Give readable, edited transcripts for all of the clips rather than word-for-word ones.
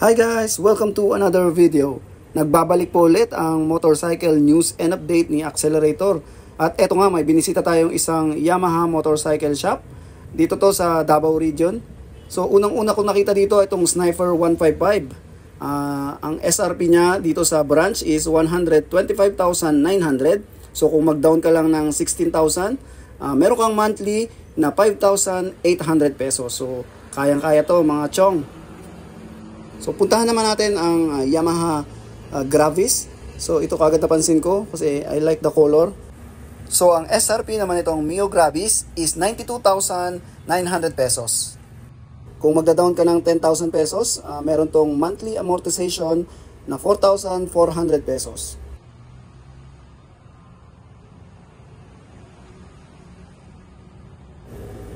Hi guys! Welcome to another video. Nagbabalik po ulit ang motorcycle news and update ni Accelerator. At eto nga, may binisita tayong isang Yamaha motorcycle shop. Dito to sa Davao region. So unang-una kong nakita dito itong Sniper 155. Ang SRP niya dito sa branch is 125,900. So kung mag-down ka lang ng 16,000, meron kang monthly na 5,800 pesos. So kayang-kaya to mga chong. So puntahan naman natin ang Yamaha Gravis. So ito kagad napansin ko kasi I like the color. So ang SRP naman itong Mio Gravis is 92,900 pesos. Kung magda-down ka ng 10,000 pesos, meron tong monthly amortization na 4,400 pesos.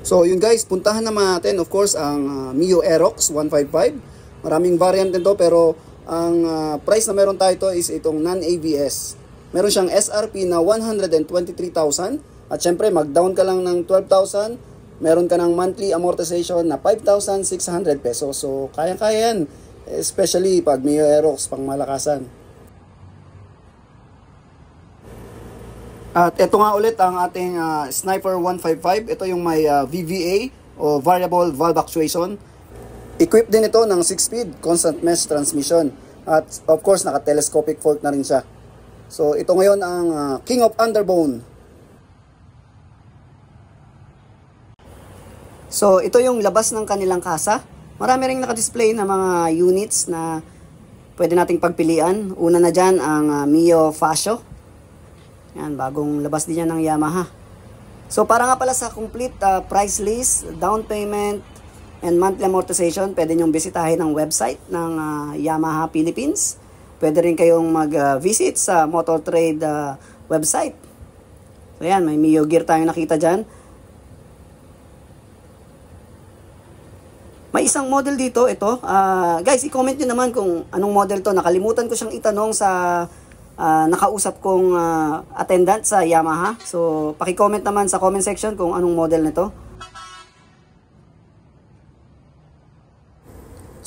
So yun guys, puntahan naman natin of course ang Mio Aerox 155. Maraming variant nito pero ang price na meron tayo ito is itong non-ABS. Meron siyang SRP na 123,000 at syempre mag-down ka lang ng 12,000, meron ka ng monthly amortization na 5,600 pesos. So kaya-kaya yan, especially pag Mio Aerox pang malakasan. At ito nga ulit ang ating Sniper 155. Ito yung may VVA o Variable Valve Actuation. Equipped din ito ng 6-speed constant mesh transmission. At of course, naka-telescopic fork na rin siya. So ito ngayon ang King of Underbone. So ito yung labas ng kanilang kasa. Marami ring naka-display na mga units na pwede nating pagpilian. Una na dyan ang Mio Fascio. Yan, bagong labas din yan ng Yamaha. So para nga pala sa complete price list, down payment, and monthly amortization, pwede nyong bisitahin ang website ng Yamaha Philippines. Pwede rin kayong mag-visit sa Motor Trade website. So yan, may Mio gear tayong nakita dyan. May isang model dito, ito. Guys, i-comment nyo naman kung anong model to. Nakalimutan ko siyang itanong sa nakausap kong attendant sa Yamaha. So, paki-comment naman sa comment section kung anong model nito.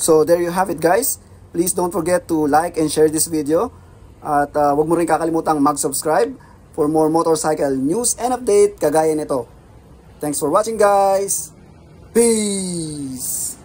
So there you have it guys. Please don't forget to like and share this video. At wag mo rin kakalimutang mag-subscribe for more motorcycle news and update kagaya nito. Thanks for watching guys. Peace!